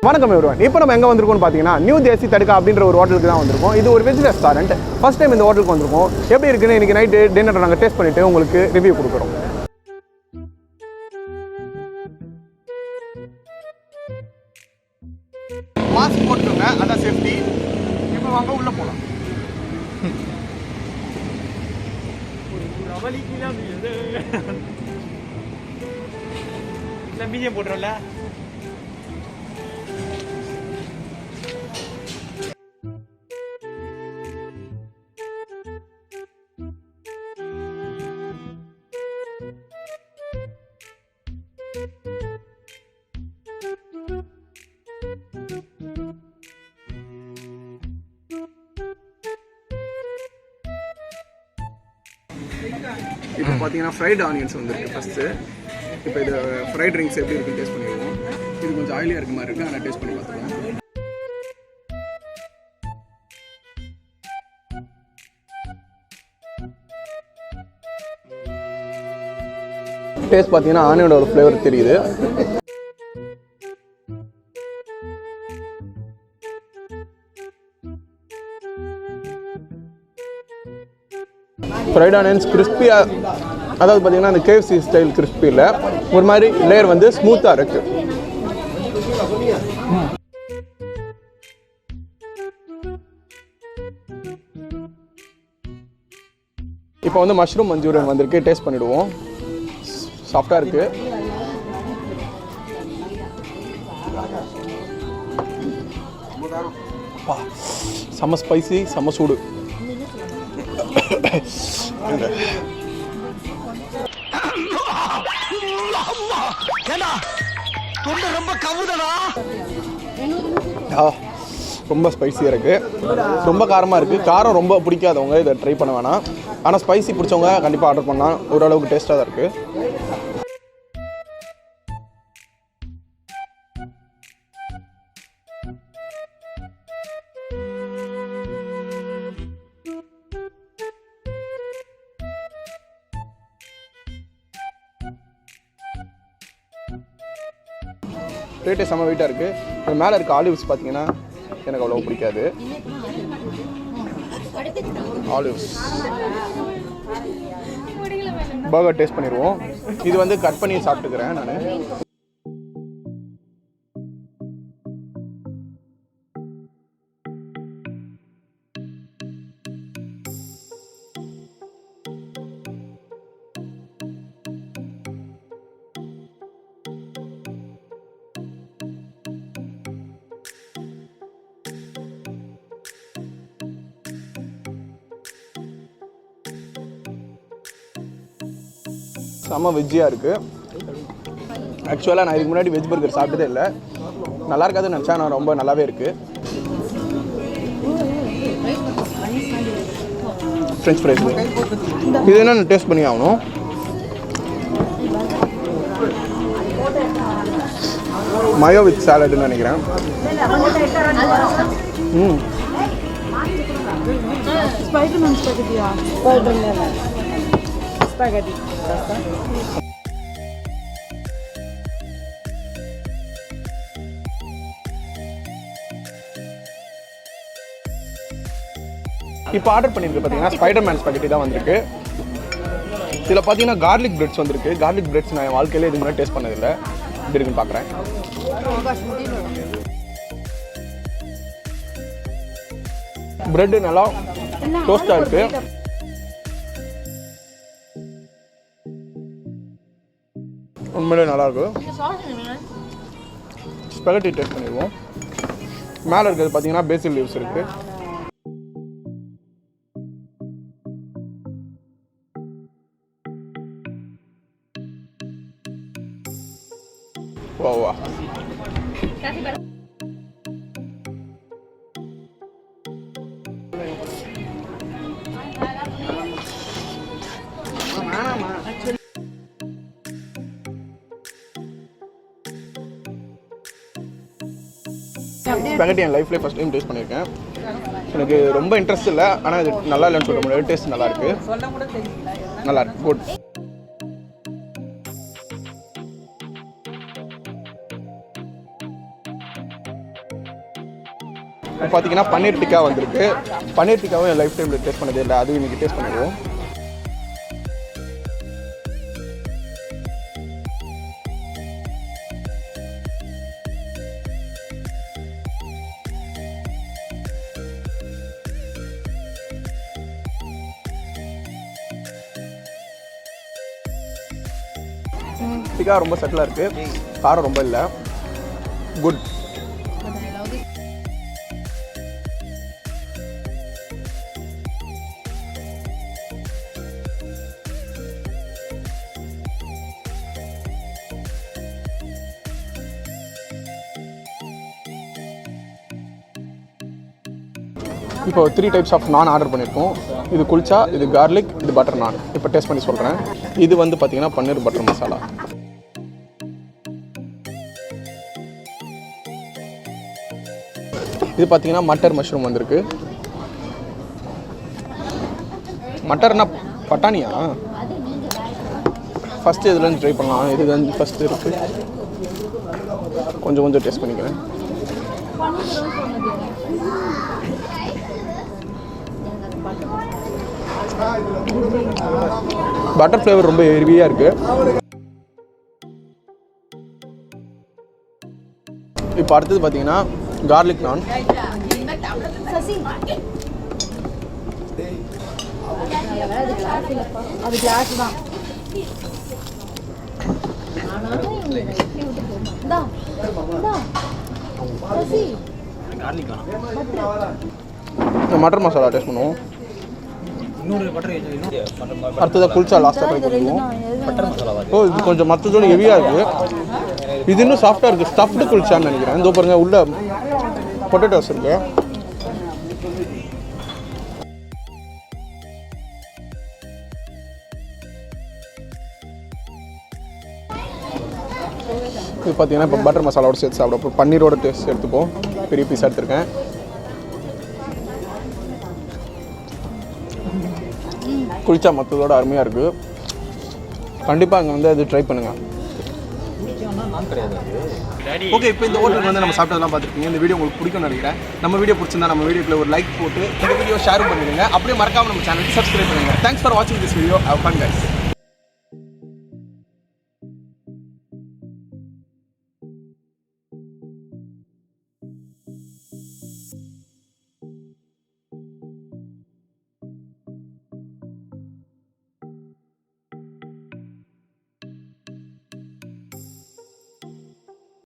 வணக்கம் everyone. இப்போ நம்ம எங்க வந்திருக்கோம்னு பாத்தீங்கன்னா நியூ தேசி தடுக்கா அப்படின்ற ஒரு ஹோட்டலுக்கு தான் வந்திருக்கோம். இது ஒரு வெஜ் ரெஸ்டாரண்ட். ஃபர்ஸ்ட் டைம் இந்த ஹோட்டலுக்கு வந்திருக்கோம். எப்படி இருக்குன்னு இன்னைக்கு நைட் டின்னர் நாங்க டேஸ்ட் பண்ணிட்டு உங்களுக்கு ரிவ்யூ கொடுக்குறோம். மாஸ்க் போட்டுங்க, அதான் சேஃப்டி. இப்போ வாங்க உள்ள போலாம். ரவலிக்குலாம் இது இல்ல மீடியம் போட்றோம்ல. இப்போ பார்த்தீங்கன்னா ஃப்ரைட் ஆனியன்ஸ் வந்துருக்கு ஃபஸ்ட்டு. இப்போ இது ஃப்ரைட் ட்ரிங்க்ஸ் எப்படி இருக்குன்னு டேஸ்ட் பண்ணிடுவோம். இது கொஞ்சம் ஆயிலியாக இருக்க மாதிரி இருக்குது, ஆனால் டேஸ்ட் பண்ணி பார்த்துக்கலாம். டேஸ்ட் பார்த்தீங்கன்னா ஆனியனோட ஒரு ஃப்ளேவர் தெரியுது. ஃப்ரைட் ஆனியன்ஸ் கிறிஸ்பியாக, அதாவது பார்த்தீங்கன்னா அந்த KFC ஸ்டைல் கிறிஸ்பி இல்லை, ஒரு மாதிரி லேயர் வந்து ஸ்மூத்தாக இருக்குது. இப்போ வந்து மஷ்ரூம் மஞ்சூரியன் வந்திருக்கு, டேஸ்ட் பண்ணிவிடுவோம். சாஃப்டாக இருக்குது. செம்ம ஸ்பைசி, செம்ம சூடு. ரொம்ப ஸ்பைசியாக இருக்குது, ரொம்ப காரமாக இருக்குது. காரம் ரொம்ப பிடிக்காதவங்க இதை ட்ரை பண்ண வேணாம். ஆனால் ஸ்பைசி பிடிச்சவங்க கண்டிப்பாக ஆர்டர் பண்ணலாம். ஓரளவுக்கு டேஸ்ட்டாக தான் இருக்குது. ரேட்டே செம்ம வெயிட்டாக இருக்குது. அது மேலே இருக்க ஆலிவ்ஸ் பார்த்தீங்கன்னா எனக்கு அவ்வளோ பிடிக்காது. ஆலிவ்ஸ் பர்கர் டேஸ்ட் பண்ணிடுவோம். இது வந்து கட் பண்ணி சாப்பிட்டுக்கிறேன் நான். செம்ம வெஜ்ஜியாக இருக்குது. ஆக்சுவலாக நான் இதுக்கு முன்னாடி வெஜ் பர்கர் சாப்பிட்டதே இல்லை. நல்லா இருக்காதுன்னு நினச்சா, நான் ரொம்ப நல்லாவே இருக்குது. ஃப்ரெஞ்ச் ஃப்ரைஸ் இது என்ன டேஸ்ட் பண்ணி ஆகணும். மயோ வித் சாலட்னு நினைக்கிறேன். Spaghetti. இப்போ ஆர்டர் பண்ணிருக்கு பார்த்தீங்கன்னா ஸ்பைடர்மேன் ஸ்பெகட்டி தான் வந்திருக்கு. இதில் பார்த்தீங்கன்னா கார்லிக் பிரெட்ஸ் வந்திருக்கு. கார்லிக் பிரெட்ஸ் நான் என் வாழ்க்கையில இதுக்கு முன்னாடி டேஸ்ட் பண்ணதில்லை. எப்படி இருக்குன்னு பார்க்குறேன். பிரெட்டு நல்லா டோஸ்டாக இருக்குது. உண்மையிலே நல்லாயிருக்கும். ஸ்பெகட்டி டேஸ்ட் பண்ணிடுவோம். மேலே இருக்கிறது பார்த்தீங்கன்னா பேசில் லீவ்ஸ் இருக்குது. வா ஸ்பெகட்டி என் லைஃப்லேயே ஃபஸ்ட் டைம் டேஸ்ட் பண்ணியிருக்கேன். எனக்கு ரொம்ப இன்ட்ரெஸ்ட் இல்லை, ஆனால் இது நல்லா இல்லைன்னு சொல்ல முடியாது. டேஸ்ட் நல்லாயிருக்கு, நல்லாயிருக்கு, குட். இப்போ பார்த்தீங்கன்னா பன்னீர் டிக்கா வந்திருக்கு. பன்னீர் டிக்காவும் என் லைஃப் டைமில் டேஸ்ட் பண்ணதே இல்லை, அதுவும் இன்றைக்கி டேஸ்ட் பண்ணிடுவோம். டிக்கா ரொம்ப செட்டிலாக இருக்குது, காரம் ரொம்ப இல்லை, குட். இப்போ 3 டைப்ஸ் ஆஃப் நான் ஆர்டர் பண்ணியிருக்கோம். இது குல்ச்சா, இது கார்லிக், இது பட்டர் நான். இப்போ டேஸ்ட் பண்ணி சொல்கிறேன். இது வந்து பார்த்தீங்கன்னா பன்னீர் பட்டர் மசாலா. இது பார்த்தீங்கன்னா மட்டர் மஷ்ரூம் வந்திருக்கு. மட்டர்னா பட்டாணியா? ஃபஸ்ட்டு இதுலேருந்து ட்ரை பண்ணலாம். இது வந்து ஃபஸ்ட்டு இருக்குது, கொஞ்சம் டேஸ்ட் பண்ணிக்கிறேன். பட்டர் ஃப்ளேவர் ரொம்ப ஹெவியாக இருக்குது. இப்போ அடுத்தது பார்த்தீங்கன்னா கார்லிக் நான். மட்டர் மசாலா டேஸ்ட் பண்ணுவோம். அடுத்ததாக குல்ச்சா லாஸ்ட்டாக ட்ரை பண்ணுவோம். ஓ, இது கொஞ்சம் மற்றதோடு ஹெவியாக இருக்குது. இது இன்னும் சாஃப்டாக இருக்குது. ஸ்டஃப்டு குல்ச்சான்னு நினைக்கிறேன். இதோ பாருங்கள், உள்ள பொட்டேட்டோஸ் இருக்கு. இது பார்த்தீங்கன்னா இப்போ பட்டர் மசாலாவோட சேர்த்து சாப்பிட பன்னீரோட டேஸ்ட் எடுத்துப்போம். பெரிய பீஸ் எடுத்துருக்கேன். குளிச்சா மற்றதோட அருமையாக இருக்குது. கண்டிப்பாக அங்கே வந்து அது ட்ரை பண்ணுங்கள். ஓகே, இப்போ இந்த ஹோட்டலுக்கு வந்து நம்ம சாப்பிட்டதெல்லாம் பார்த்துருக்கீங்க. இந்த வீடியோ உங்களுக்கு பிடிக்கும்னு நினைக்கிறேன். நம்ம வீடியோ பிடிச்சிருந்தா நம்ம வீடியோக்குள்ள ஒரு லைக் போட்டு இந்த வீடியோ ஷேர் பண்ணிடுங்க. அப்படியே மறக்காமல் நம்ம சேனலுக்கு சப்ஸ்கிரைப் பண்ணுங்கள். தேங்க்ஸ் ஃபார் வாட்சிங் this video. Have fun guys.